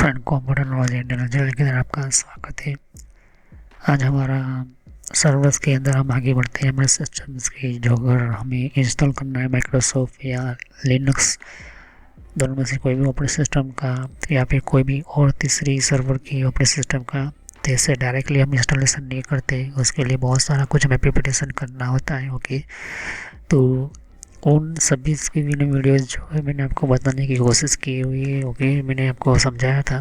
Friend computer knowledge Indian channel के अंदर आपका स्वागत है। आज हमारा सर्वर्स के अंदर हम आगे बढ़ते हैं हमारे सिस्टम्स की, जो अगर हमें इंस्टॉल करना है माइक्रोसॉफ्ट या लिनक्स, दोनों में से कोई भी ऑपरेटिंग सिस्टम का या फिर कोई भी और तीसरी सर्वर की ऑपरेटिंग सिस्टम का, तो इससे डायरेक्टली हम इंस्टॉलेशन नहीं करते। उसके लिए बहुत सारा कुछ हमें प्रिपरेशन करना होता है। ओके, तो उन सभी की मैंने वीडियोस जो है मैंने आपको बताने की कोशिश की हुई है। ओके, मैंने आपको समझाया था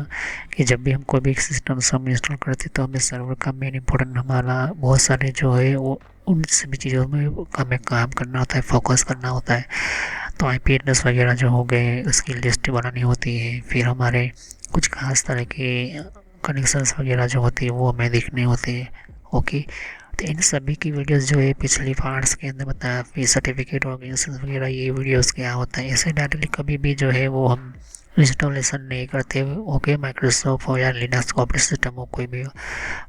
कि जब भी हम कोई भी सिस्टम हम इंस्टॉल करते तो हमें सर्वर का मेन इंपॉर्टेंट हमारा बहुत सारे जो है वो उन सभी चीज़ों में हमें काम करना होता है, फोकस करना होता है। तो आईपी एड्रेस वगैरह जो हो गए उसकी लिस्ट बनानी होती है। फिर हमारे कुछ खास तरह के कनेक्शंस वगैरह जो होती है वो हमें देखने होते हैं। ओके, तो इन सभी की वीडियोस जो है पिछली पार्ट्स के अंदर बताया। फिर सर्टिफिकेट ऑर्गेनाइजेशन वगैरह ये वीडियोस क्या होता है, ऐसे डायरेक्टली कभी भी जो है वो हम इंस्टॉलेशन नहीं करते। ओके, माइक्रोसॉफ्ट हो या लिनक्स ऑपरेटिंग सिस्टम हो, कोई भी हो,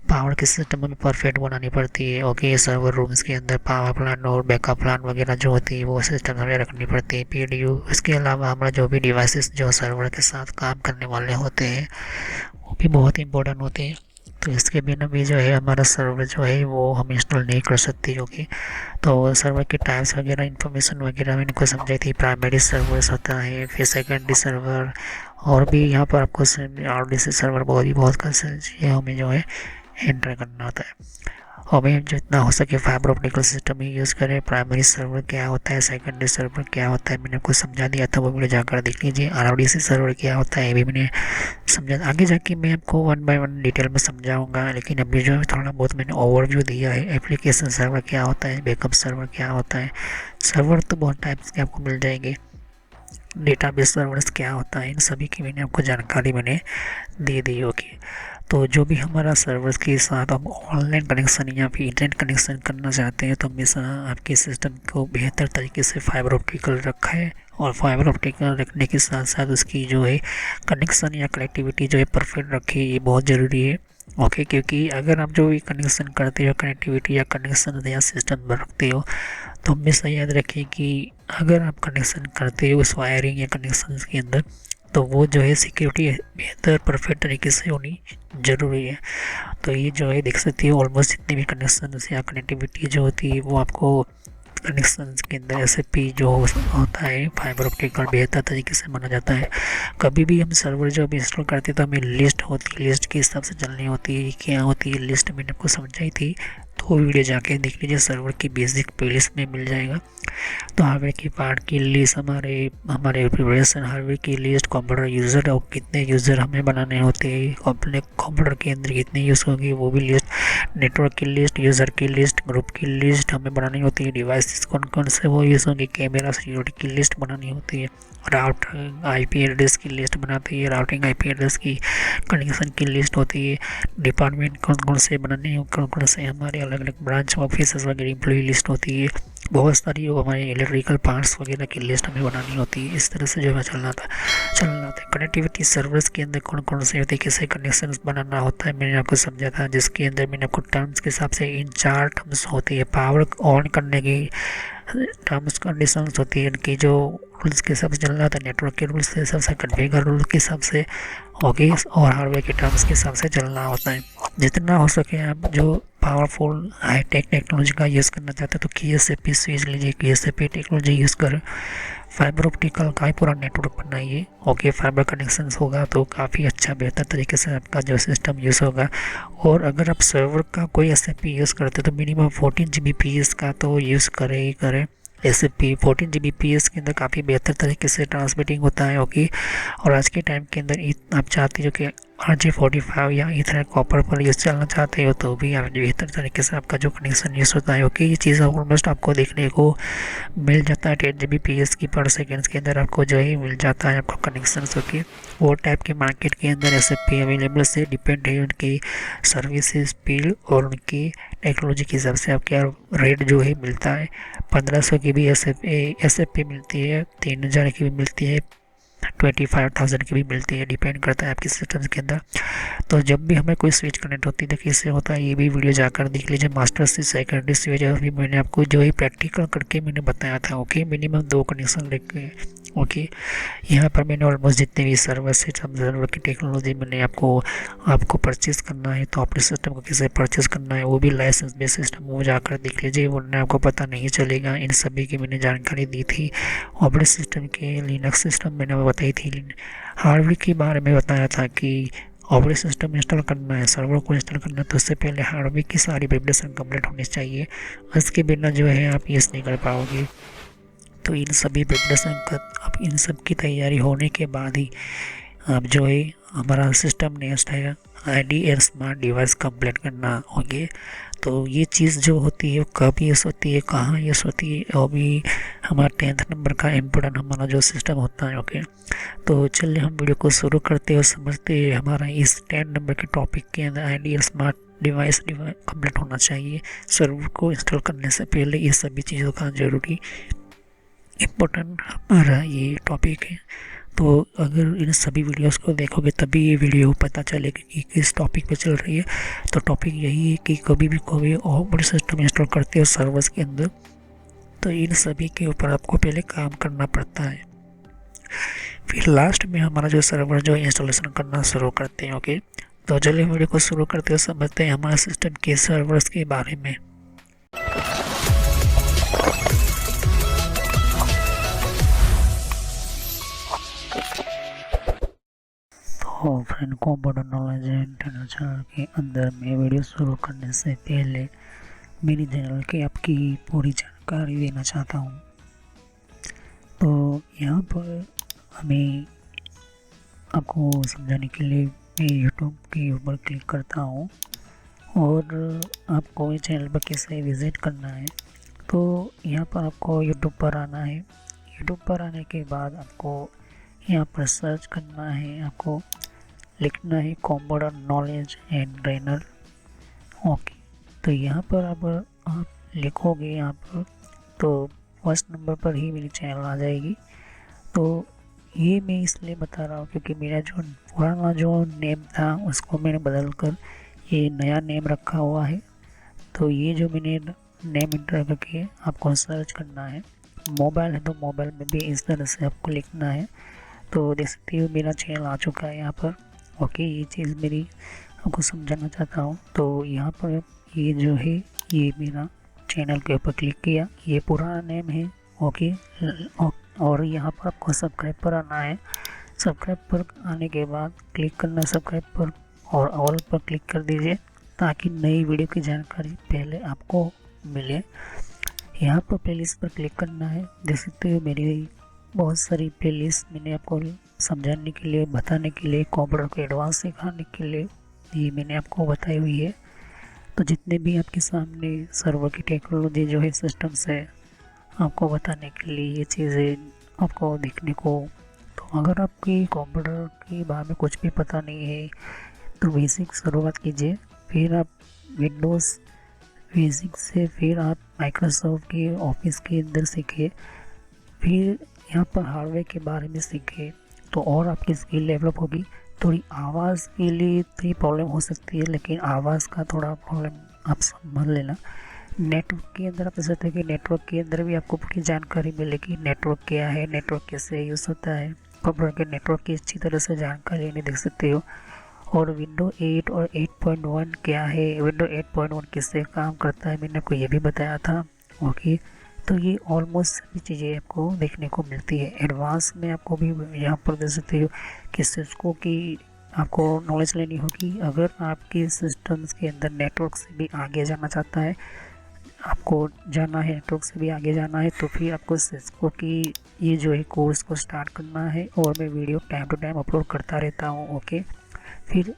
पावर के सिस्टम में परफेक्ट बनानी पड़ती है। ओके, सर्वर रूम्स के अंदर पावर प्लान और बैकअप प्लान वगैरह जो होती है वो सिस्टम हमें रखनी पड़ती है। पीडीयू, इसके अलावा हमारा जो भी डिवाइसेस जो सर्वर के साथ काम करने वाले होते हैं वो भी बहुत इंपॉर्टेंट होते हैं। तो इसके बिना भी जो है हमारा सर्वर जो है वो हम इंस्टॉल नहीं कर सकते। क्योंकि तो सर्वर के टाइप्स वगैरह इन्फॉर्मेशन वगैरह मैंने को समझाई थी। प्राइमरी सर्वर्स होता है, फिर सेकेंडरी सर्वर, और भी यहाँ पर आपको RDC सर्वर बहुत ये हमें जो है एंटर करना होता है। हमें जितना हो सके फाइबर ऑप्टिकल सिस्टम ही यूज़ करें। प्राइमरी सर्वर क्या होता है, सेकेंडरी सर्वर क्या होता है, मैंने आपको समझा दिया था, वो वीडियो जाकर देख लीजिए। RDC सर्वर क्या होता है ये भी मैंने समझा। आगे जाके मैं आपको वन बाय वन डिटेल में समझाऊंगा, लेकिन अभी जो है थोड़ा बहुत मैंने ओवरव्यू दिया है। एप्लीकेशन सर्वर क्या होता है, बैकअप सर्वर क्या होता है, सर्वर तो बहुत टाइप्स के आपको मिल जाएंगे। डेटाबेस सर्वर्स क्या होता है, इन सभी की मैंने आपको जानकारी मैंने दे दी होगी। तो जो भी हमारा सर्वर्स के साथ हम ऑनलाइन कनेक्शन या फिर इंटरनेट कनेक्शन करना चाहते हैं तो हमेशा आपके सिस्टम को बेहतर तरीके से फाइबर ऑप्टिकल रखा है। और फाइबर ऑप्टिकल रखने के साथ साथ उसकी जो है कनेक्शन या कनेक्टिविटी जो है परफेक्ट रखे, ये बहुत ज़रूरी है। ओके, क्योंकि अगर आप जो भी कनेक्शन करते हो, कनेक्टिविटी या कनेक्शन या सिस्टम रखते हो, तो हमेशा याद रखिए कि अगर आप कनेक्शन करते हो उस वायरिंग या कनेक्शन के अंदर, तो वो जो है सिक्योरिटी बेहतर परफेक्ट तरीके से होनी ज़रूरी है। तो ये जो है देख सकते हो ऑलमोस्ट जितने भी कनेक्शन या कनेक्टिविटी जो होती है वो आपको कनेक्शन के अंदर एसएपी जो होता है फाइबर ऑप्टिकल बेहतर तरीके से माना जाता है। कभी भी हम सर्वर जब इंस्टॉल करते हैं तो हमें लिस्ट होती है, लिस्ट के हिसाब से चलनी होती है। क्या होती है लिस्ट, मैंने आपको समझाई थी, तो वीडियो जाके देख लीजिए, सर्वर की बेसिक प्लेलिस्ट में मिल जाएगा। तो हार्डवेयर की पार्ट की लिस्ट, हमारे हमारे प्रिपरेशन हार्डवेयर की लिस्ट, कंप्यूटर यूज़र और कितने यूज़र हमें बनाने होते हैं, अपने कंप्यूटर के अंदर कितने यूज़ होंगे वो भी लिस्ट, नेटवर्क की लिस्ट, यूज़र की लिस्ट, ग्रुप की लिस्ट हमें बनानी होती है, डिवाइसेस कौन कौन से वो यूज़ होंगे, कैमरा सिक्योरिटी की लिस्ट बनानी होती है, राउटर आईपी एड्रेस की लिस्ट बनाती है, राउटिंग आईपी एड्रेस की कनेक्शन की लिस्ट होती है, डिपार्टमेंट कौन कौन से बनाने हैं, कौन कौन से हमारे अलग अलग ब्रांच ऑफिस वगैरह एम्प्लॉय लिस्ट होती है, बहुत सारी वो हमारे इलेक्ट्रिकल पार्ट्स वगैरह की लिस्ट हमें बनानी होती है। इस तरह से जो है चलना था। कनेक्टिविटी सर्वर्स के अंदर कौन कौन से तरीके से कनेक्शन बनाना होता है मैंने आपको समझा था, जिसके अंदर मैंने आपको टर्म्स के हिसाब से इन 4 टर्म्स होती है। पावर ऑन करने की टर्म्स कंडीशंस होती है, इनकी जो रूल्स के हिसाब से चलना होता है, नेटवर्क के रूल्स के हिसाब से, कॉन्फ़िगर रूल के हिसाब से, ओके, और हार्डवेयर के टर्म्स के हिसाब से चलना होता है। जितना हो सके आप जो पावरफुल हाईटेक टेक्नोलॉजी का यूज़ करना चाहते हो तो KSAP स्विच लीजिए, KSAP टेक्नोलॉजी यूज़ करें। फाइबर ऑप्टिकल का ही पूरा नेटवर्क बनाइए। ओके, फाइबर कनेक्शन होगा तो काफ़ी अच्छा बेहतर तरीके से आपका जो सिस्टम यूज़ होगा। और अगर आप सर्वर का कोई SAP यूज़ करते तो मिनिमम 14 Gbps का तो यूज़ करें ही करें। SAP 14 Gbps के अंदर काफ़ी बेहतर तरीके से ट्रांसमिटिंग होता है। ओके, और आज के टाइम के अंदर आप चाहते हो कि RJ45 या ईथरनेट कॉपर पर यूज़ चलना चाहते हो तो भी आप बेहतर तरीके से आपका जो कनेक्शन यूज़ होता है। ओके, ये चीज़ ऑलमोस्ट आपको देखने को मिल जाता है। 10 Gbps की पर सेकेंड्स के अंदर आपको जो है मिल जाता है आपको कनेक्शन। ओके, वो टाइप के मार्केट के अंदर SAP अवेलेबल से डिपेंड है उनकी सर्विसेज स्पीड और उनकी टेक्नोलॉजी के हिसाब से आपके रेट जो है मिलता है। 1500 की भी SAP मिलती है, 3000 की भी मिलती है, 25,000 की भी मिलती है, डिपेंड करता है आपके सिस्टम के अंदर। तो जब भी हमें कोई स्विच कनेक्ट होती है तो कैसे होता है ये भी वीडियो जाकर देख लीजिए। मास्टर से सेकेंडरी स्विच अभी मैंने आपको जो है प्रैक्टिकल करके मैंने बताया था। ओके, मिनिमम 2 कनेक्शन लेके। ओके, यहाँ पर मैंने ऑलमोस्ट जितने भी सर्वर सिस्टम सर्वर की टेक्नोलॉजी मैंने आपको परचेज़ करना है तो अपने सिस्टम को कैसे परचेज़ करना है वो भी लाइसेंस बेस्ड सिस्टम वो जाकर देख लीजिए, वरना आपको पता नहीं चलेगा। इन सभी की मैंने जानकारी दी थी। ऑपरेटिंग सिस्टम के लिनक्स सिस्टम मैंने बताई थी। हार्डवेयर के बारे में बताया था कि ऑपरेटिंग सिस्टम इंस्टॉल करना है, सर्वर को इंस्टॉल करना है तो उससे पहले हार्डवेयर की सारी प्रिपरेशन कंप्लीट होनी चाहिए। इसके बिना जो है आप यूज़ नहीं कर पाओगे। तो इन सभी प्रिपरेशन का अब इन सब की तैयारी होने के बाद ही आप जो है हमारा सिस्टम नेक्स्ट है आईडीएल स्मार्ट डिवाइस कंप्लीट करना होंगे। तो ये चीज़ जो होती है कब यूज़ होती है, कहाँ यूज़ होती है, और भी हमारा 10th नंबर का इम्पोर्टेंट हमारा जो सिस्टम होता है। ओके, तो चलिए हम वीडियो को शुरू करते हैं और समझते हैं हमारा इस 10 नंबर के टॉपिक के अंदर आईडीएल स्मार्ट डिवाइस कंप्लीट होना चाहिए। सर्वर को इंस्टॉल करने से पहले ये सभी चीज़ों का ज़रूरी इम्पोर्टेंट हमारा ये टॉपिक है। तो अगर इन सभी वीडियोस को देखोगे तभी ये वीडियो पता चलेगा कि किस टॉपिक पे चल रही है। तो टॉपिक यही है कि कभी भी कोई ऑपरेटिंग सिस्टम इंस्टॉल करते हो सर्वर्स के अंदर तो इन सभी के ऊपर आपको पहले काम करना पड़ता है, फिर लास्ट में हमारा जो सर्वर जो इंस्टॉलेशन करना शुरू करते हैं। ओके, तो चलिए वीडियो को शुरू करते हैं, समझते हैं हमारे सिस्टम के सर्वर्स के बारे में। तो friend, computer knowledge internet channel के अंदर मैं वीडियो शुरू करने से पहले मेरी चैनल की आपकी पूरी जानकारी देना चाहता हूँ। तो यहाँ पर हमें आपको समझाने के लिए मैं यूट्यूब के ऊपर क्लिक करता हूँ और आपको इस चैनल पर कैसे विज़िट करना है। तो यहाँ पर आपको यूट्यूब पर आना है। यूट्यूब पर आने के बाद आपको यहाँ पर सर्च करना है, आपको लिखना है computer knowledge and trainer. Okay, तो यहाँ पर अब आप लिखोगे यहाँ पर तो फर्स्ट नंबर पर ही मेरी चैनल आ जाएगी। तो ये मैं इसलिए बता रहा हूँ क्योंकि मेरा जो पुराना जो नेम था उसको मैंने बदल कर ये नया नेम रखा हुआ है। तो ये जो मैंने नेम इंटर करके आपको सर्च करना है, मोबाइल है तो मोबाइल में भी इस तरह से आपको लिखना है। तो देख सकते हो मेरा चैनल आ चुका है यहाँ पर। ओके, ये चीज़ मेरी आपको समझाना चाहता हूँ। तो यहाँ पर ये जो है ये मेरा चैनल के ऊपर क्लिक किया, ये पुराना नेम है। ओके, और यहाँ पर आपको सब्सक्राइब पर आना है। सब्सक्राइब पर आने के बाद क्लिक करना है सब्सक्राइब पर और ऑल पर क्लिक कर दीजिए ताकि नई वीडियो की जानकारी पहले आपको मिले। यहाँ पर प्लेलिस्ट पर क्लिक करना है। देख सकते हो मेरी बहुत सारी प्लेलिस्ट मैंने आपको समझाने के लिए, बताने के लिए, कंप्यूटर को एडवांस सिखाने के लिए ये मैंने आपको बताई हुई है। तो जितने भी आपके सामने सर्वर की टेक्नोलॉजी जो है सिस्टम्स है आपको बताने के लिए ये चीज़ें आपको देखने को। तो अगर आपकी कंप्यूटर के बारे में कुछ भी पता नहीं है तो बेसिक शुरुआत कीजिए, फिर आप विंडोज़ बेसिक से फिर आप माइक्रोसॉफ्ट के ऑफिस के अंदर सीखिए, फिर यहाँ पर हार्डवेयर के बारे में सीखे तो और आपकी स्किल डेवलप होगी। थोड़ी आवाज़ के लिए थोड़ी प्रॉब्लम हो सकती है, लेकिन आवाज़ का थोड़ा प्रॉब्लम आप समझ लेना। नेटवर्क के अंदर आप सकते हैं कि नेटवर्क के अंदर भी आपको पूरी जानकारी मिलेगी, नेटवर्क क्या है, नेटवर्क कैसे यूज़ होता है, कंप्यूटर के नेटवर्क की अच्छी तरह से जानकारी नहीं देख सकते हो। और विंडो 8 और 8.1 क्या है, विंडो 8.1 किससे काम करता है मैंने आपको ये भी बताया था। ओके, तो ये ऑलमोस्ट सभी चीज़ें आपको देखने को मिलती है। एडवांस में आपको भी यहाँ पर देख सकते हो कि सिस्को की आपको नॉलेज लेनी होगी। अगर आपके सिस्टम्स के अंदर नेटवर्क से भी आगे जाना चाहता है, आपको जाना है नेटवर्क से भी आगे जाना है तो फिर आपको सिस्को की ये जो है कोर्स को स्टार्ट करना है और मैं video time to time upload करता रहता हूँ। ओके, फिर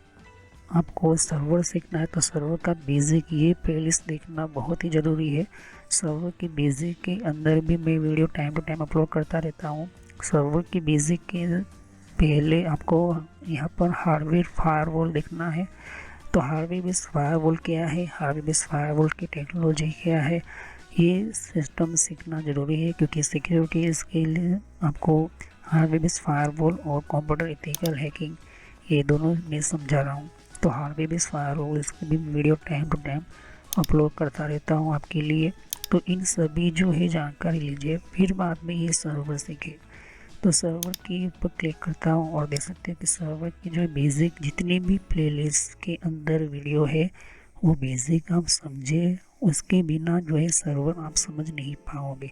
आपको सर्वर सीखना है तो सर्वर का बेसिक ये प्लेलिस्ट देखना बहुत ही ज़रूरी है। सर्वर की बेसिक के अंदर भी मैं video time to time upload करता रहता हूँ। सर्वर की बेसिक के पहले आपको यहाँ पर हार्डवेयर फायरवॉल देखना है। तो हार्डवेयर बेस्ड फायरवॉल क्या है, हार्डवेयर बेस्ड फायरवॉल की टेक्नोलॉजी क्या है, ये सिस्टम सीखना ज़रूरी है क्योंकि सिक्योरिटी इसके लिए आपको हार्डवेयर बेस्ड फायरवॉल और कंप्यूटर एथिकल हैकिंग, ये दोनों मैं समझा रहा हूँ। तो हार्डवेयर बेस्ड फायरवॉल, इसकी भी video time to time upload करता रहता हूँ आपके लिए। तो इन सभी जो है जानकारी लीजिए, फिर बाद में ये सर्वर सीखे। तो सर्वर के ऊपर क्लिक करता हूँ और देख सकते हैं कि सर्वर की जो बेसिक जितने भी प्लेलिस्ट के अंदर वीडियो है वो बेसिक आप समझे, उसके बिना जो है सर्वर आप समझ नहीं पाओगे।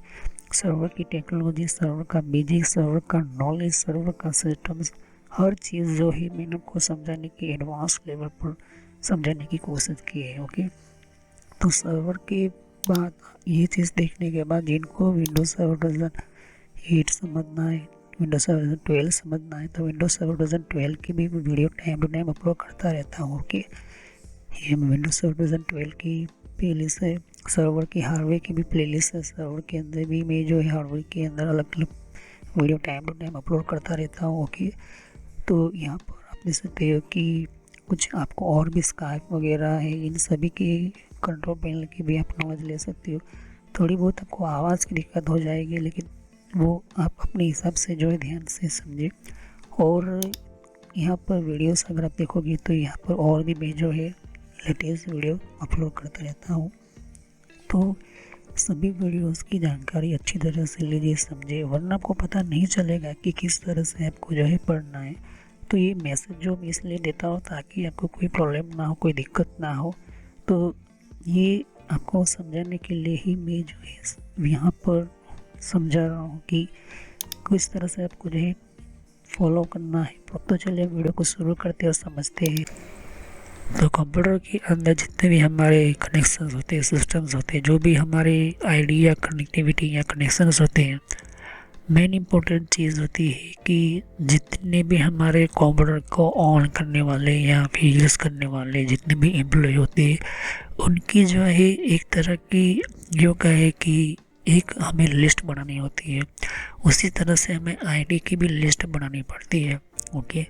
सर्वर की टेक्नोलॉजी, सर्वर का बेसिक, सर्वर का नॉलेज, सर्वर का सिस्टम्स, हर चीज़ जो है मैंने आपको समझाने की एडवांस लेवल पर समझाने की कोशिश की है। ओके, तो सर्वर के बाद ये चीज़ देखने के बाद जिनको विंडोज सर्वर वर्जन 8 समझना है, विंडोज सर्वर वर्जन 12 समझना है, तो विंडोज सर्वर वर्जन 12 की भी video time to time upload करता रहता हूँ। ओके, ये विंडोज सर्वर वर्जन 12 की प्लेलिस्ट है, सर्वर की हार्डवेयर की भी प्लेलिस्ट है, सर्वर के अंदर भी मैं जो है हार्डवेयर के अंदर अलग अलग video time to time upload करता रहता हूँ। ओके, तो यहाँ पर आप देख सकते हो कि कुछ आपको और भी स्काइप वगैरह है, इन सभी की कंट्रोल पैनल की भी आप नॉलेज ले सकते हो। थोड़ी बहुत आपको आवाज़ की दिक्कत हो जाएगी, लेकिन वो आप अपने हिसाब से जो है ध्यान से समझे। और यहाँ पर वीडियोस अगर आप देखोगे तो यहाँ पर और भी मैं जो है लेटेस्ट वीडियो अपलोड करता रहता हूँ। तो सभी वीडियोस की जानकारी अच्छी तरह से लीजिए, समझे, वरना आपको पता नहीं चलेगा कि किस तरह से आपको जो है पढ़ना है। तो ये मैसेज जो मैं इसलिए देता हूँ ताकि आपको कोई प्रॉब्लम ना हो, कोई दिक्कत ना हो। तो ये आपको समझाने के लिए ही मैं जो है यहाँ पर समझा रहा हूँ कि किस तरह से आपको जो है फॉलो करना है। तो चलिए वीडियो को शुरू करते और समझते हैं। तो कंप्यूटर के अंदर जितने भी हमारे कनेक्शंस होते हैं, सिस्टम्स होते हैं, जो भी हमारे आईडी या कनेक्टिविटी या कनेक्शंस होते हैं, मेन इम्पोर्टेंट चीज़ होती है कि जितने भी हमारे कंप्यूटर को ऑन करने वाले या फिर यूज़ करने वाले जितने भी एम्प्लॉय होते हैं, उनकी जो है एक तरह की जो कहे कि एक हमें लिस्ट बनानी होती है। उसी तरह से हमें आईडी की भी लिस्ट बनानी पड़ती है। ओके,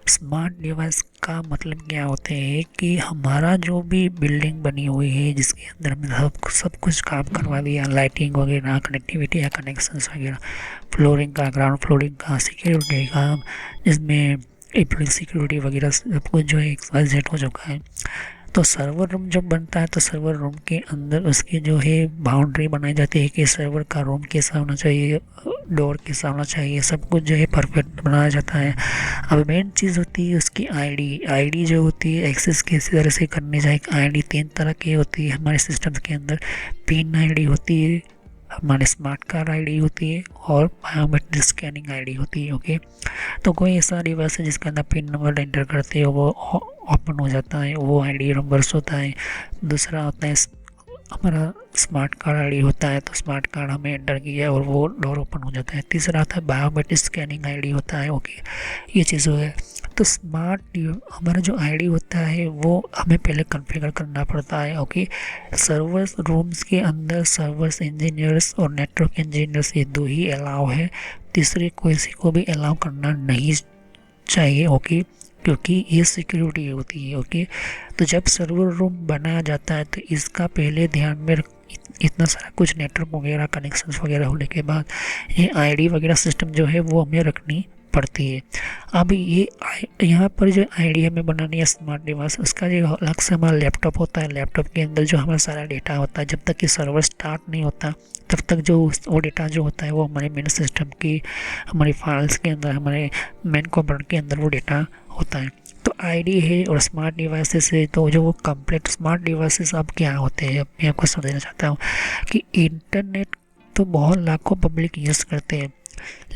स्मार्ट डिवाइस का मतलब क्या होते हैं कि हमारा जो भी बिल्डिंग बनी हुई है जिसके अंदर हमने सब कुछ काम करवा दिया, लाइटिंग वगैरह, कनेक्टिविटी या कनेक्शंस वगैरह, फ्लोरिंग का, ग्राउंड फ्लोरिंग का, सिक्योरिटी का, जिसमें एम्प्लॉय सिक्योरिटी वगैरह सब कुछ जो है एक्सवाइजेड हो चुका है। तो सर्वर रूम जब बनता है तो सर्वर रूम के अंदर उसकी जो है बाउंड्री बनाई जाती है कि सर्वर का रूम कैसा होना चाहिए, डोर कैसा होना चाहिए, सब कुछ जो है परफेक्ट बनाया जाता है। अब मेन चीज़ होती है उसकी आईडी जो होती है एक्सेस किस तरह से करनी चाहिए। आईडी 3 तरह की होती है हमारे सिस्टम के अंदर। पिन आईडी होती है, हमारे स्मार्ट कार्ड आईडी होती है, और बायोमेट्रिक स्कैनिंग आईडी होती है। ओके, तो कोई ऐसा डिवाइस है जिसके अंदर पिन नंबर एंटर करते हो वो ओपन हो जाता है, वो आईडी नंबर्स होता है। दूसरा होता है हमारा स्मार्ट कार्ड आईडी होता है, तो स्मार्ट कार्ड हमें एंटर किया और वो डोर ओपन हो जाता है। तीसरा आता है बायोमेट्रिक स्कैनिंग आईडी होता है। ओके, ये चीज़ हो है। तो हमारा जो आईडी होता है वो हमें पहले कॉन्फ़िगर करना पड़ता है। ओके, सर्वर्स रूम्स के अंदर सर्वर्स इंजीनियर्स और नेटवर्क इंजीनियर्स ये दो ही अलाउ है, तीसरे किसी को भी अलाउ करना नहीं चाहिए। ओके, क्योंकि ये सिक्योरिटी होती है। ओके, तो जब सर्वर रूम बनाया जाता है तो इसका पहले ध्यान में इतना सारा कुछ नेटवर्क वगैरह कनेक्शंस वगैरह होने के बाद ये आईडी वगैरह सिस्टम जो है वो हमें रखनी पड़ती है। अब ये यहाँ पर जो आईडी हमें बनानी है स्मार्ट डिवाइस, उसका जो अलग से हमारा लैपटॉप होता है, लैपटॉप के अंदर जो हमारा सारा डेटा होता है, जब तक कि सर्वर स्टार्ट नहीं होता तब तक जो वो डेटा जो होता है वो हमारे मेन सिस्टम की, हमारी फाइल्स के अंदर, हमारे मेन कंप्यूटर के अंदर वो डेटा होता है। तो आईडी है और स्मार्ट डिवाइसेस है, तो जो वो कंप्लीट स्मार्ट डिवाइसेस अब क्या होते हैं, अब मैं आपको समझना चाहता हूँ कि इंटरनेट तो बहुत लाखों पब्लिक यूज़ करते हैं,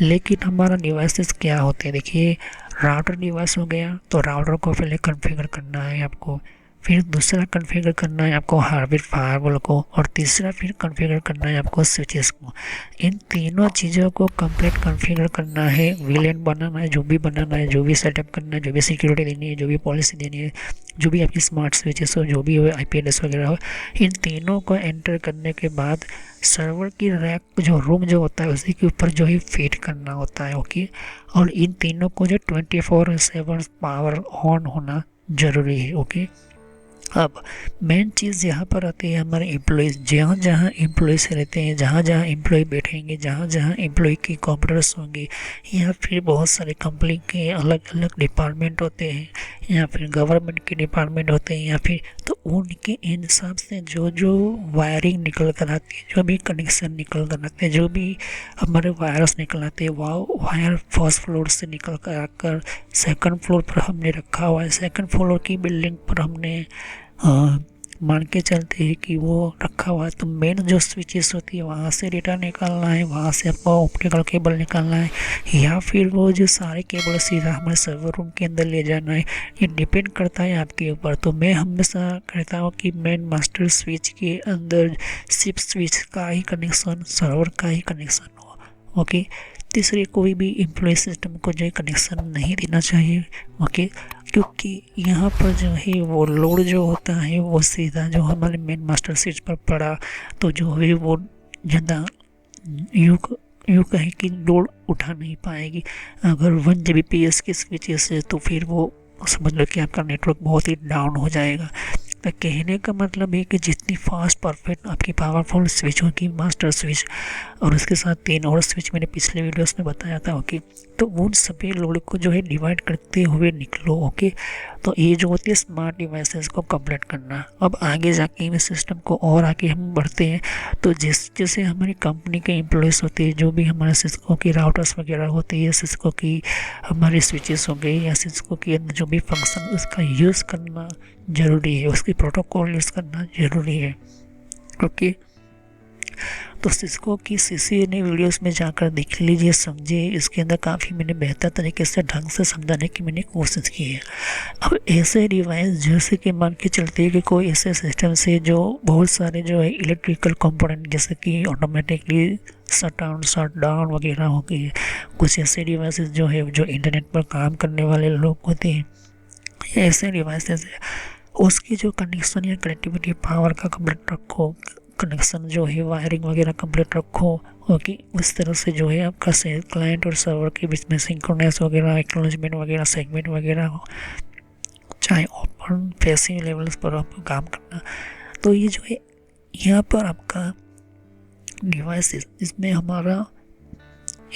लेकिन हमारा डिवाइसेस क्या होते हैं। देखिए, राउटर डिवाइस हो गया, तो राउटर को पहले कॉन्फ़िगर करना है आपको, फिर दूसरा कॉन्फ़िगर करना है आपको हार्डवेयर फायरवॉल को, और तीसरा फिर कॉन्फ़िगर करना है आपको स्विचेस को। इन तीनों चीज़ों को कंप्लीट कॉन्फ़िगर करना है, वीलैन बनाना है, जो भी बनाना है, जो भी सेटअप करना है, जो भी सिक्योरिटी देनी है, जो भी पॉलिसी देनी है, जो भी आपकी स्मार्ट स्विचेस हो, जो भी हो, आईपी एड्रेस वगैरह हो, इन तीनों को एंटर करने के बाद सर्वर की रैक जो रूम जो होता है उसी के ऊपर जो है फीड करना होता है। ओके, और इन तीनों को जो 24/7 पावर ऑन होना ज़रूरी है। ओके, अब मेन चीज़ यहाँ पर आती है हमारे एम्प्लॉयज़, जहाँ जहाँ एम्प्लॉयज़ रहते हैं, जहाँ जहाँ एम्प्लॉय बैठेंगे, जहाँ जहाँ एम्प्लॉय की कंप्यूटर्स होंगे, या फिर बहुत सारे कंपनी के अलग अलग डिपार्टमेंट होते हैं, या फिर गवर्नमेंट के डिपार्टमेंट होते हैं, या फिर तो उनके हिसाब से जो जो वायरिंग निकल कर आती है, जो भी कनेक्शन निकल कर आते हैं, जो भी हमारे वायरस निकल आते हैं, वो वायर फर्स्ट फ्लोर से निकल कर आकर सेकंड फ्लोर पर हमने रखा हुआ है। सेकंड फ्लोर की बिल्डिंग पर हमने मान के चलते हैं कि वो रखा हुआ है। तो मेन जो स्विचेस होती है वहाँ से डेटा निकालना है, वहाँ से आपको ऑप्टिकल केबल निकालना है, या फिर वो जो सारे केबल सीधा हमारे सर्वर रूम के अंदर ले जाना है, ये डिपेंड करता है आपके ऊपर। तो मैं हमेशा कहता हूँ कि मेन मास्टर स्विच के अंदर सिर्फ स्विच का ही कनेक्शन, सर्वर का ही कनेक्शन हो। ओके, तीसरे कोई भी एम्प्लॉय सिस्टम को जो है कनेक्शन नहीं देना चाहिए। ओके, क्योंकि यहाँ पर जो है वो लोड जो होता है वो सीधा जो हमारे मेन मास्टर स्विच पर पड़ा, तो जो है वो ज़्यादा यूँ कहें कि लोड उठा नहीं पाएगी। अगर 1 Gbps की स्विचेस है तो फिर वो समझ लो कि आपका नेटवर्क बहुत ही डाउन हो जाएगा। तो कहने का मतलब है कि जितनी फास्ट परफेक्ट आपकी पावरफुल स्विच होगी मास्टर स्विच, और उसके साथ 3 और स्विच मैंने पिछले वीडियोस में बताया था। ओके, तो उन सभी लोड को जो है डिवाइड करते हुए निकलो। ओके, तो ये जो होती है स्मार्ट डिवाइसेस को कंप्लीट करना। अब आगे जाके इस सिस्टम को और आगे हम बढ़ते हैं, तो जैसे हमारी कंपनी के एम्प्लॉयज़ होते हैं, जो भी हमारे सिस्को की राउटर्स वगैरह होती है, सिस्को की हमारी स्विचेस हो गई, या सिस्को के अंदर जो भी फंक्शन उसका यूज़ करना ज़रूरी है, उसकी प्रोटोकॉल यूज़ करना ज़रूरी है। ओके, तो सिस्को की सीसीएनए वीडियोस में जाकर देख लीजिए, समझिए, इसके अंदर काफ़ी मैंने बेहतर तरीके से ढंग से समझाने की मैंने कोशिश की है। अब ऐसे डिवाइस जैसे कि मान के चलते हैं कि कोई ऐसे सिस्टम से जो बहुत सारे जो है इलेक्ट्रिकल कंपोनेंट जैसे कि ऑटोमेटिकली शट डाउन वगैरह हो गई, कुछ ऐसे डिवाइसेस जो है जो इंटरनेट पर काम करने वाले लोग होते हैं, ऐसे डिवाइसेस उसकी जो कनेक्शन या कनेक्टिविटी पावर का कंप्लीट रखो, कनेक्शन जो है वायरिंग वगैरह कंप्लीट रखो। ओके, उस तरह से जो है आपका क्लाइंट और सर्वर के बीच में सिंक्रोनाइज वगैरह, एक्नॉलेजमेंट वगैरह, सेगमेंट वगैरह हो, चाहे ओपन पैसिव लेवल्स पर आपको काम करना। तो ये जो है यहाँ पर आपका डिवाइस, इसमें हमारा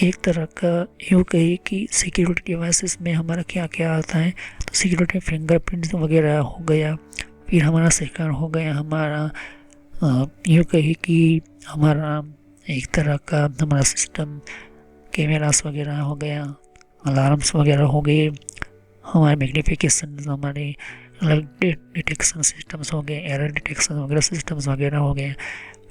एक तरह का यूँ कहिए कि सिक्योरिटी डिवाइसेस में हमारा क्या क्या आता है। तो सिक्योरिटी फिंगरप्रिंट वगैरह हो गया, फिर हमारा सेकंड हो गया हमारा यूँ कहिए कि हमारा एक तरह का हमारा सिस्टम कैमरास वगैरह हो गया, अलार्म्स वगैरह हो गए, हमारे मैग्नीफिकेशन, हमारे अलग डिटेक्शन सिस्टम्स हो गए, एरर डिटेक्शन वगैरह सिस्टम्स वगैरह हो गए,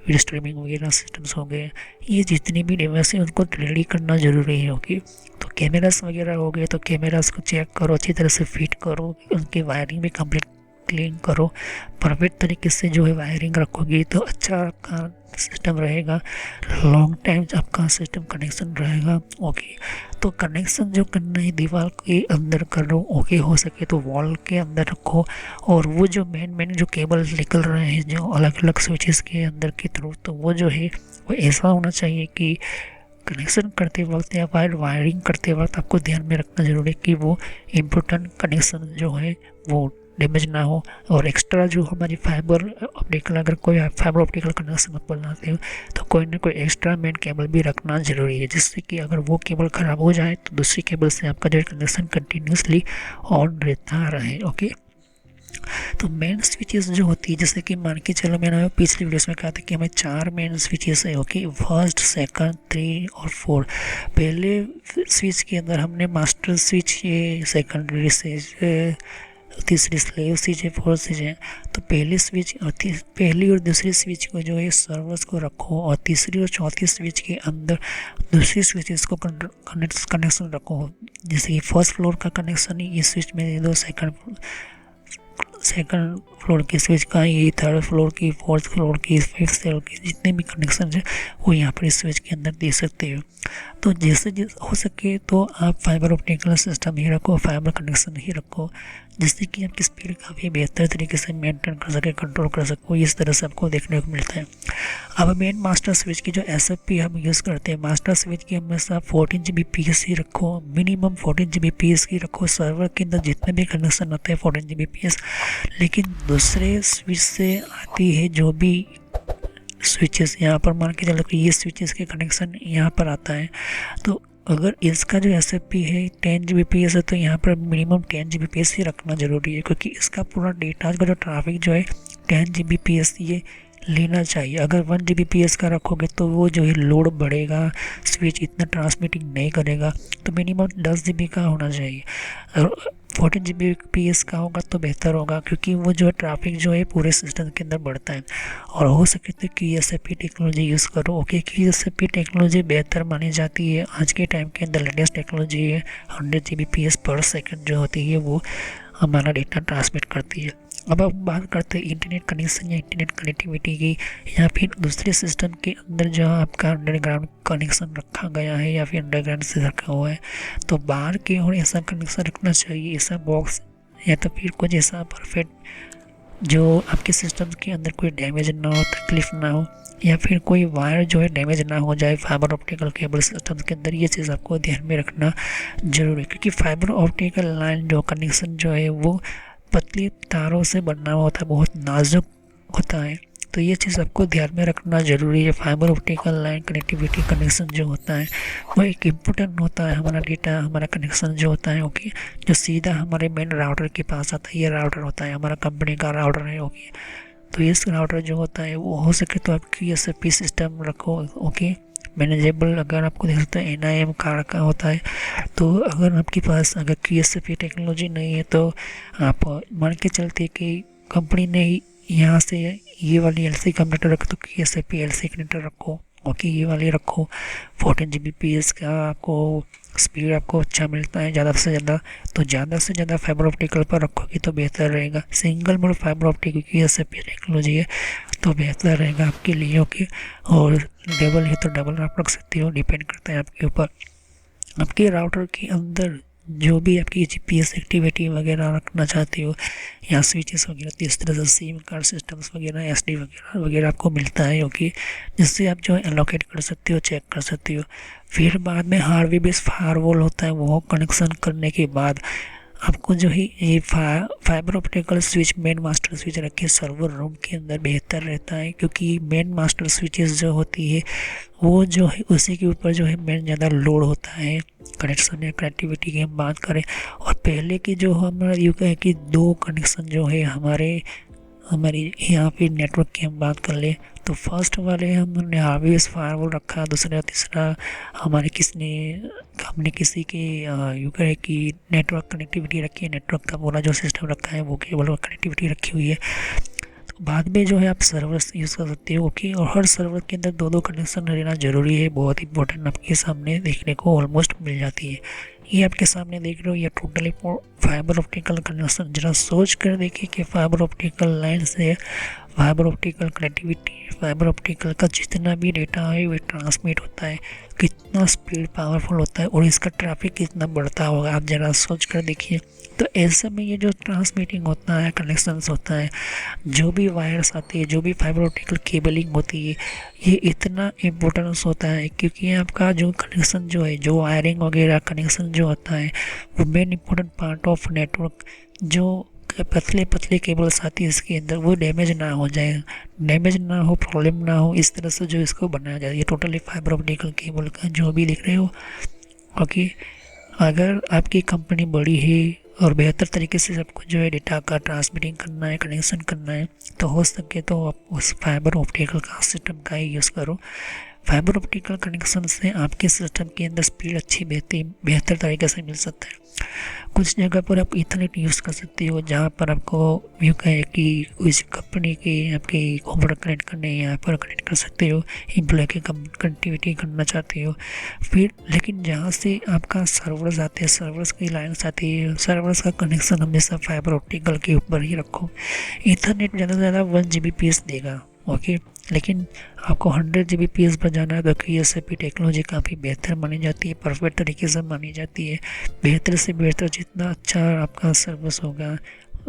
वीडियो स्ट्रीमिंग वगैरह सिस्टम्स हो गए। ये जितनी भी डिवाइस है उनको रेडी करना ज़रूरी है। ओके, तो कैमरास वगैरह हो गए, तो कैमरास को चेक करो, अच्छी तरह से फिट करो, उनकी वायरिंग भी कंप्लीट क्लीन करो, परफेक्ट तरीके से जो है वायरिंग रखोगे तो अच्छा आपका सिस्टम रहेगा, लॉन्ग टाइम आपका सिस्टम कनेक्शन रहेगा। ओके, तो कनेक्शन जो करना है दीवार के अंदर करो, ओके, हो सके तो वॉल के अंदर रखो। और वो जो मेन जो केबल निकल रहे हैं जो अलग अलग स्विचेस के अंदर के थ्रू, तो वो जो है वो ऐसा होना चाहिए कि कनेक्शन करते वक्त या वायरिंग करते वक्त आपको ध्यान में रखना जरूरी है कि वो इम्पोर्टेंट कनेक्शन जो है वो डैमेज ना हो। और एक्स्ट्रा जो हमारी फाइबर ऑप्टिकल, अगर कोई फाइबर ऑप्टिकल कनेक्शन आप बनाते हो तो कोई ना कोई एक्स्ट्रा मेन केबल भी रखना ज़रूरी है, जिससे कि अगर वो केबल ख़राब हो जाए तो दूसरी केबल से आपका जो कनेक्शन कंटिन्यूसली ऑन रहता रहे। ओके, तो मेन स्विचेस जो होती है, जैसे कि मान के चलो मैंने पिछली वीडियोस में कहा था कि हमें 4 मेन स्विचेस है। ओके, फर्स्ट, सेकंड, 3 और 4। पहले स्विच के अंदर हमने मास्टर स्विच, ये सेकेंडरी स्विच, तीसरी स्लेव स्विच है, फोर्थ स्विच है। तो पहली और दूसरी स्विच को जो है सर्वर्स को रखो, और तीसरी और चौथी स्विच के अंदर दूसरी स्विचेस को कनेक्शन रखो। जैसे कि फर्स्ट फ्लोर का कनेक्शन इस स्विच में दो, सेकंड फ्लोर की स्विच का, ये थर्ड फ्लोर की, फोर्थ फ्लोर की, फिफ्थ फ्लोर की, जितने भी कनेक्शन है वो यहाँ पर इस स्विच के अंदर दे सकते हो। तो जैसे हो सके तो आप फाइबर ऑप्टिकल सिस्टम ही रखो, फाइबर कनेक्शन ही रखो, जिससे कि आपकी स्पीड काफ़ी बेहतर तरीके से मेंटेन कर सके, कंट्रोल कर सको। इस तरह से आपको देखने को मिलता है। अब मेन मास्टर स्विच की जो SFP हम यूज़ करते हैं, मास्टर स्विच की हमेशा 14 Gbps ही रखो, मिनिमम 14 Gbps की रखो। सर्वर के अंदर जितने भी कनेक्शन आते हैं 14 Gbps, लेकिन दूसरे स्विच से आती है जो भी स्विचेस, यहाँ पर मान के चलो कि ये स्विचेस के कनेक्शन यहाँ पर आता है, तो अगर इसका जो SFP है 10 Gbps है तो यहाँ पर मिनिमम 10 Gbps ही रखना ज़रूरी है, क्योंकि इसका पूरा डेटा का जो ट्रैफिक जो है 10 Gbps ये लेना चाहिए। अगर 1 Gbps का रखोगे तो वो जो है लोड बढ़ेगा, स्विच इतना ट्रांसमिटिंग नहीं करेगा, तो मिनिमम 10 GB का होना चाहिए। और 14 Gbps का होगा तो बेहतर होगा, क्योंकि वो जो है ट्रैफिक जो है पूरे सिस्टम के अंदर बढ़ता है। और हो सके तो QSFP टेक्नोलॉजी यूज़ करो। ओके, QSFP टेक्नोलॉजी बेहतर मानी जाती है आज के टाइम के अंदर, लेटेस्ट टेक्नोलॉजी है। 100 Gbps/s जो होती है वो हमारा डेटा ट्रांसमिट करती है। अब बात करते हैं इंटरनेट कनेक्शन या इंटरनेट कनेक्टिविटी की, या फिर दूसरे सिस्टम के अंदर जहाँ आपका अंडरग्राउंड कनेक्शन रखा गया है या फिर अंडरग्राउंड से रखा हुआ है, तो बाहर की ओर ऐसा कनेक्शन रखना चाहिए, ऐसा बॉक्स या तो फिर कुछ ऐसा परफेक्ट जो आपके सिस्टम के अंदर कोई डैमेज ना हो, तकलीफ ना हो, या फिर कोई वायर जो है डैमेज ना हो जाए फाइबर ऑप्टिकल केबल सिस्टम के अंदर। ये चीज़ आपको ध्यान में रखना जरूरी है, क्योंकि फाइबर ऑप्टिकल लाइन जो कनेक्शन जो है वो पतली तारों से बना हुआ होता है, बहुत नाजुक होता है, तो ये चीज़ आपको ध्यान में रखना ज़रूरी है। Fibre optical line connectivity connection जो होता है वो एक इम्पोर्टेंट होता है, हमारा डेटा हमारा कनेक्शन जो होता है ओके, जो सीधा हमारे मेन राउटर के पास आता है। ये राउटर होता है हमारा कंपनी का राउटर है ओके, तो इस राउटर जो होता है वो हो सके तो आप QSFP सिस्टम रखो ओके, मैनेजेबल। अगर आपको देख सकते हैं NIM कार का होता है, तो अगर आपके पास अगर QSFP टेक्नोलॉजी नहीं है तो आप मान के चलते कि कंपनी ने यहाँ से ये वाली LC कनेक्टर रखो तो QSFP LC कनेक्टर रखो ओके, ये वाली रखो। 14 Gbps का आपको स्पीड आपको अच्छा मिलता है ज़्यादा से ज़्यादा, तो ज़्यादा से ज़्यादा फाइबर ऑप्टिकल पर रखोगे तो बेहतर रहेगा। Single mode fibre optical QSFP technology है तो बेहतर रहेगा आपके लिए ओके। और डबल है तो डबल आप रख सकते हो, डिपेंड करता है आपके ऊपर। आपके राउटर के अंदर जो भी आपकी GPS एक्टिविटी वगैरह रखना चाहते हो या स्विचेस वगैरह, तो इस तरह से सिम कार्ड सिस्टम्स वगैरह SD वगैरह वगैरह आपको मिलता है ओके, जिससे आप जो है एलोकेट कर सकते हो, चेक कर सकते हो। फिर बाद में हार्डवेयर बेस्ड फायरवॉल होता है, वो कनेक्शन करने के बाद आपको जो है ये fibre optical switch main master switch रखे सर्वर रूम के अंदर बेहतर रहता है, क्योंकि मेन मास्टर स्विचेस जो होती है वो जो है उसी के ऊपर जो है मेन ज़्यादा लोड होता है। कनेक्शन या कनेक्टिविटी की हम बात करें, और पहले की जो हमारा यूँ कहें कि 2 कनेक्शन जो है हमारी यहाँ पे नेटवर्क की हम बात कर ले, तो फर्स्ट वाले हमने हार्वेस फायरवॉल रखा, दूसरा तीसरा हमारे हमने किसी की यूँ कहे कि नेटवर्क कनेक्टिविटी रखी है, नेटवर्क का पूरा जो सिस्टम रखा है वो केबल कनेक्टिविटी रखी हुई है। तो बाद में जो है आप सर्वर यूज़ कर सकते हो ओके, और हर सर्वर के अंदर 2-2 कनेक्शन रहना ज़रूरी है, बहुत इंपॉर्टेंट आपके सामने देखने को ऑलमोस्ट मिल जाती है। ये आपके सामने देख रहे हो, ये टोटली फाइबर ऑप्टिकल कनेक्शन। जरा सोच कर देखिए कि फाइबर ऑप्टिकल लाइन से fibre optical connectivity, fibre optical का जितना भी डेटा है वो ट्रांसमिट होता है, कितना स्पीड पावरफुल होता है और इसका ट्रैफिक कितना बढ़ता होगा, आप ज़रा सोच कर देखिए। तो ऐसे में ये जो ट्रांसमिटिंग होता है, कनेक्शंस होता है, जो भी वायर्स आती है, जो भी फाइबर ऑप्टिकल केबलिंग होती है, ये इतना इम्पोर्टेंस होता है, क्योंकि आपका जो कनेक्शन जो है, जो वायरिंग वगैरह कनेक्शन जो होता है वो main important part of network, जो पतले पतले केबल्स आती है इसके अंदर, वो डैमेज ना हो जाए, डैमेज ना हो, प्रॉब्लम ना हो, इस तरह से जो इसको बनाया जाए। ये टोटली फाइबर ऑप्टिकल केबल का जो भी दिख रहे हो ओके। अगर आपकी कंपनी बड़ी है और बेहतर तरीके से सबको जो है डेटा का ट्रांसमिटिंग करना है, कनेक्शन करना है, तो हो सके तो आप उस फाइबर ऑप्टिकल का सिस्टम का ही यूज़ करो। फाइबर ऑप्टिकल कनेक्शन से आपके सिस्टम के अंदर स्पीड अच्छी बेहतर तरीके से मिल सकता है। कुछ जगह पर आप ईथरनेट यूज़ कर सकते हो, जहाँ पर आपको यूँ कहे कि उस कंपनी की आपकी कंप्यूटर कनेक्ट करने यहाँ पर कनेक्ट कर सकते हो, एम्प्लॉय की कनेक्टिविटी करना चाहते हो। फिर लेकिन जहाँ से आपका सर्वर्स आते हैं, सर्वर्स की लाइन्स आती है, सर्वर्स का कनेक्शन हमेशा फाइबर ऑप्टिकल के ऊपर ही रखो। ईथरनेट ज़्यादा से ज़्यादा 1 Gbps देगा ओके, लेकिन आपको 100 Gbps पर जाना है तो QSFP टेक्नोलॉजी काफ़ी बेहतर मानी जाती है, परफेक्ट तरीके से मानी जाती है। बेहतर से बेहतर जितना अच्छा आपका सर्विस होगा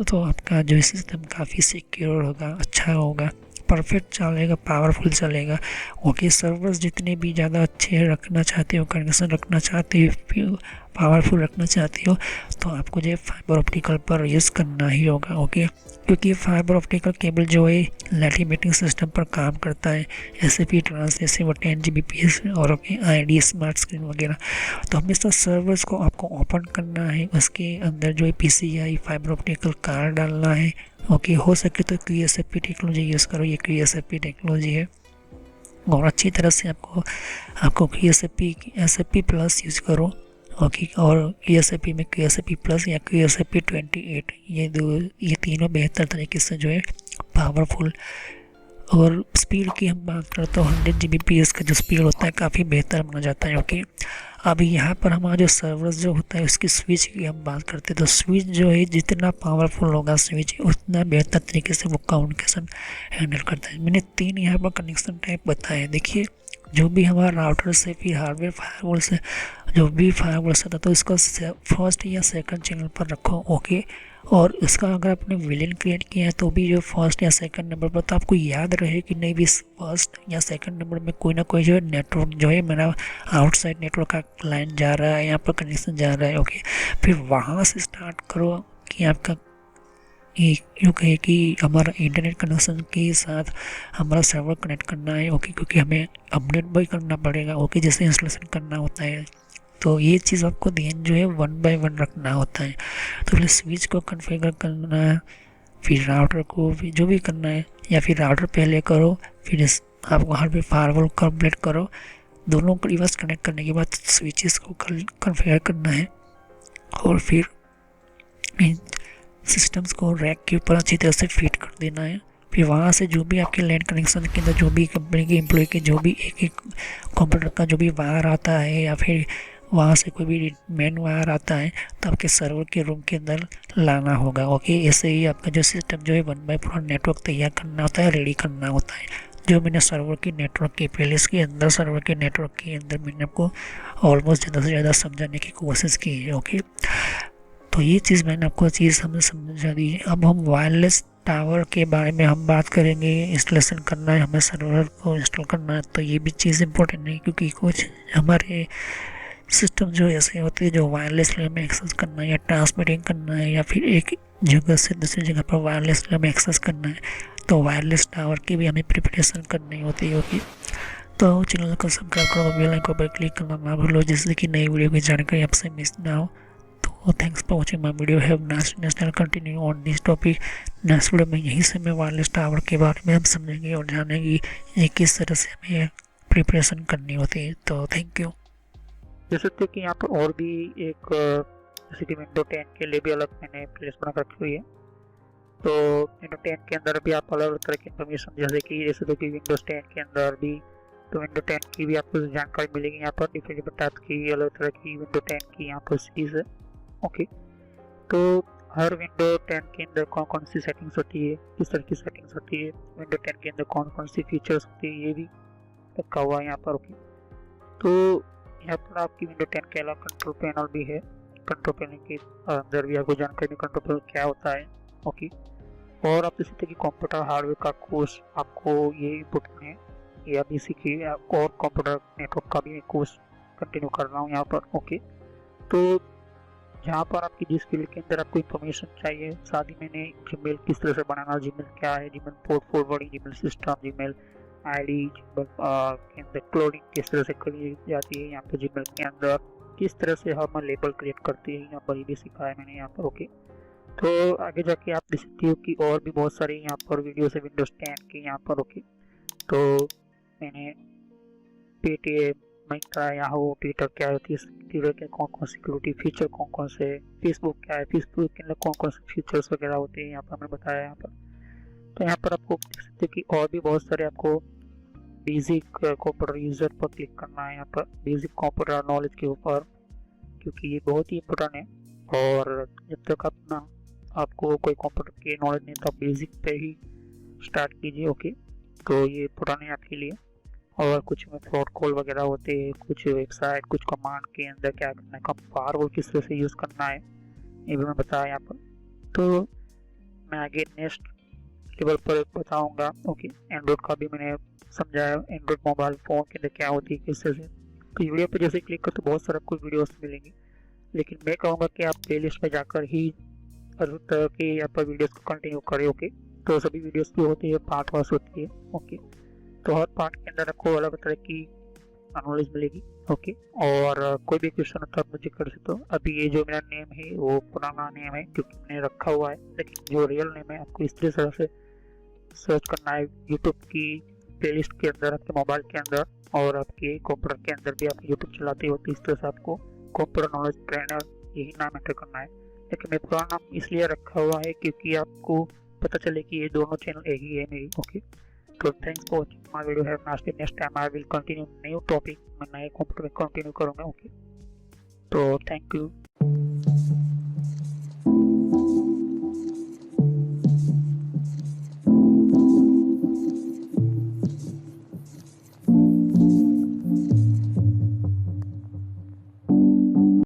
तो आपका जो सिस्टम काफ़ी सिक्योर होगा, अच्छा होगा, परफेक्ट चलेगा, पावरफुल चलेगा। ओके, सर्वर्स जितने भी ज़्यादा अच्छे रखना चाहते हो, कनेक्शन रखना चाहते हो, पावरफुल रखना चाहते हो, तो आपको जो फाइबर ऑप्टिकल पर यूज़ करना ही होगा। ओके, क्योंकि फाइबर ऑप्टिकल केबल जो है लैटिन मीटिंग सिस्टम पर काम करता है, एसएपी ट्रांसलेसिव 10 Gbps और आईडी स्मार्ट स्क्रीन वगैरह। तो हमेशा सर्वर्स को आपको ओपन करना है, उसके अंदर जो है PCI फाइबर ऑप्टिकल कार्ड डालना है। ओके, हो सके तो QSFP टेक्नोलॉजी यूज़ करो, ये QSFP टेक्नोलॉजी है और अच्छी तरह से आपको QSFP प्लस यूज़ करो। ओके, और QSFP में QSFP प्लस या QSFP 28, ये तीनों बेहतर तरीके से जो है पावरफुल। और स्पीड की हम बात करते तो 100 Gbps का जो स्पीड होता है काफ़ी बेहतर माना जाता है। ओके, अभी यहाँ पर हमारा जो सर्वर्स जो होता है उसकी स्विच की हम बात करते हैं, तो स्विच जो है जितना पावरफुल होगा स्विच उतना बेहतर तरीके से वो कम्युनिकेशन हैंडल करता है। मैंने 3 यहाँ पर कनेक्शन टाइप बताए। देखिए, जो भी हमारा राउटर से फिर हार्डवेयर फायरवॉल से जो भी फायरवॉल से था, तो इसको फर्स्ट या सेकंड चैनल पर रखो। ओके, और इसका अगर आपने विलेन क्रिएट किया है तो भी जो फर्स्ट या सेकंड नंबर पर, तो आपको याद रहे कि नहीं भी फर्स्ट या सेकंड नंबर में कोई ना कोई जो है नेटवर्क जो है मेरा आउटसाइड नेटवर्क का लाइन जा रहा है, यहाँ पर कनेक्शन जा रहा है। ओके, फिर वहाँ से स्टार्ट करो कि आपका यूँ कहे कि हमारा इंटरनेट कनेक्शन के साथ हमारा सर्वर कनेक्ट करना है। ओके, क्योंकि हमें अपडेट भी करना पड़ेगा। ओके, जैसे इंस्टॉलेशन करना होता है, तो ये चीज़ आपको ध्यान जो है 1 by 1 रखना होता है। तो पहले स्विच को कॉन्फ़िगर करना है, फिर राउटर को भी जो भी करना है, या फिर राउटर पहले करो, फिर आप वहाँ पे फायरवॉल कंप्लीट करो। दोनों को रिवर्स कनेक्ट करने के बाद स्विचेस को कॉन्फ़िगर करना है और फिर इन सिस्टम्स को रैक के ऊपर अच्छी तरह से फिट कर देना है। फिर वहाँ से जो भी आपके लैंड कनेक्शन के अंदर जो भी कंपनी के एम्प्लॉय के जो भी एक कंप्यूटर का जो भी वायर आता है, या फिर वहाँ से कोई भी मेन वायर आता है, तो आपके सर्वर के रूम के अंदर लाना होगा। ओके, ऐसे ही आपका जो सिस्टम जो है 1 by पूरा नेटवर्क तैयार करना होता है, रेडी करना होता है। जो मैंने सर्वर की नेटवर्क के प्लेलिस्ट के अंदर सर्वर के नेटवर्क के अंदर मैंने आपको ऑलमोस्ट ज़्यादा से ज़्यादा समझाने की कोशिश की है। ओके, तो ये चीज़ मैंने आपको हमने समझा दी है। अब हम वायरलेस टावर के बारे में हम बात करेंगे। इंस्टॉलेशन करना है, हमें सर्वर को इंस्टॉल करना है, तो ये भी चीज़ इंपॉर्टेंट है, क्योंकि कुछ हमारे सिस्टम जो ऐसे होते हैं जो वायरलेस में एक्सेस करना है या ट्रांसमिटिंग करना है, या फिर एक जगह से दूसरी जगह पर वायरलेस में एक्सेस करना है, तो वायरलेस टावर की भी हमें प्रिपरेशन करनी होती है। ओके, तो चैनल को सब्सक्राइब करो, बेल आइकन पर क्लिक करना ना भूलो, जिससे कि नई वीडियो की जानकारी आपसे मिस ना हो। तो thanks for watching my video. Have nice channel continue on this topic. Next video में यहीं से मैं वायरलेस टावर के बारे में हम समझेंगे और जानेंगे ये किस तरह से हमें प्रिपरेशन करनी होती है। तो थैंक यू। देख सकते हैं कि यहाँ पर और भी एक जैसे कि विंडो 10 के लिए भी अलग मैंने प्लेस बना रखी हुई है। तो विंडो 10 के अंदर भी आप अलग अलग तरह की इन्फॉर्मेशन, जैसे तो कि विंडोज 10 के अंदर भी, तो विंडो 10 की भी आपको जानकारी मिलेगी यहाँ पर। डिफरेंट टाइप की अलग तरह की विंडो 10 की यहाँ पर सीरीज है। ओके, तो हर विंडो 10 के अंदर कौन कौन सी सेटिंग्स होती है, किस तरह की सेटिंग्स होती है, विंडो 10 के अंदर कौन कौन सी फीचर्स होती है, ये भी रखा हुआ है यहाँ पर। ओके, तो यहाँ पर आपकी विंडो 10 के अलावा कंट्रोल पैनल भी है। कंट्रोल पैनल के अंदर भी आपको जानकारी कंट्रोल पैनल क्या होता है। ओके, और आप इसी तरह की कंप्यूटर हार्डवेयर का कोर्स आपको ये इम्पोर्टेंट है, ये अभी सीखिए। और कंप्यूटर नेटवर्क का भी कोर्स कंटिन्यू कर रहा हूँ यहाँ पर। ओके, तो जहाँ पर आपकी जिस फील्ड के अंदर आपको इन्फॉर्मेशन चाहिए, साथ ही मैंने जीमेल किस तरह से बनाना, जीमेल क्या है, Gmail port forwarding, Gmail system, Gmail ID के अंदर क्लोडिंग किस तरह से करी जाती है, यहाँ पर जीमेल के अंदर किस तरह से हम लेबल क्रिएट करते हैं, यहाँ पर ये भी सिखाया मैंने यहाँ पर। ओके, तो आगे जाके आप देख सकते हो कि और भी बहुत सारे यहाँ पर वीडियोस है विंडोज 10 के यहाँ पर। ओके, तो मैंने पेटीएम, मिंत्रा, याहू, ट्विटर क्या होती है, ट्विटर के कौन कौन सिक्योरिटी फीचर कौन कौन से, फेसबुक क्या है, फेसबुक के अंदर कौन कौन से फीचर्स वगैरह होते हैं, यहाँ पर मैंने बताया यहाँ पर। तो यहाँ पर आपको देख सकते हैं कि और भी बहुत सारे आपको बेसिक कंप्यूटर यूज़र पर क्लिक करना है, यहाँ पर बेसिक कंप्यूटर नॉलेज के ऊपर, क्योंकि ये बहुत ही इम्पोर्टेंट है। और जब तक आपको कोई कंप्यूटर की नॉलेज नहीं, तो आप बेसिक पे ही स्टार्ट कीजिए। ओके, तो ये इम्पोर्टेंट है आपके लिए। और कुछ में प्रोटोकॉल वगैरह होते हैं, कुछ वेबसाइट, कुछ कमांड के अंदर क्या करना है, फायरवॉल किस तरह से यूज़ करना है, ये भी मैं बताया यहाँ पर। तो मैं आगे नेक्स्ट लेवल पर बताऊंगा। ओके, एंड्रॉइड का भी मैंने समझाया, एंड्रॉइड मोबाइल फ़ोन के अंदर क्या होती है किस तरह से। तो वीडियो पर जैसे क्लिक करते बहुत सारा कुछ वीडियोस मिलेंगे, लेकिन मैं कहूँगा कि आप प्लेलिस्ट में जाकर ही हर तरह की आप वीडियोस को कंटिन्यू करें। ओके, तो सभी वीडियोस की होती है पार्ट वाइज होती है। ओके, तो हर पार्ट के अंदर आपको अलग तरह की नॉलेज मिलेगी। ओके, और कोई भी क्वेश्चन होता है आप मुझे कर सकते हो। अभी ये जो मेरा नेम है वो पुराना नेम है क्योंकि मैंने रखा हुआ है, लेकिन जो रियल नेम है आपको इस तरह से सर्च करना है यूट्यूब की प्लेलिस्ट के अंदर, आपके मोबाइल के अंदर और आपके कंप्यूटर के अंदर भी। आप यूट्यूब चलाते हो तो इस तरह से आपको कंप्यूटर नॉलेज ट्रेनर यही नाम एंटर करना है। लेकिन मैं पुराना नाम इसलिए रखा हुआ है क्योंकि आपको पता चले कि ये दोनों चैनल एक ही है मेरी। ओके, तो thanks for watching my video. Have nice day. Next time I will continue new topic, मैं नए कंप्यूटर में कंटिन्यू करूँगा। ओके, तो थैंक यू।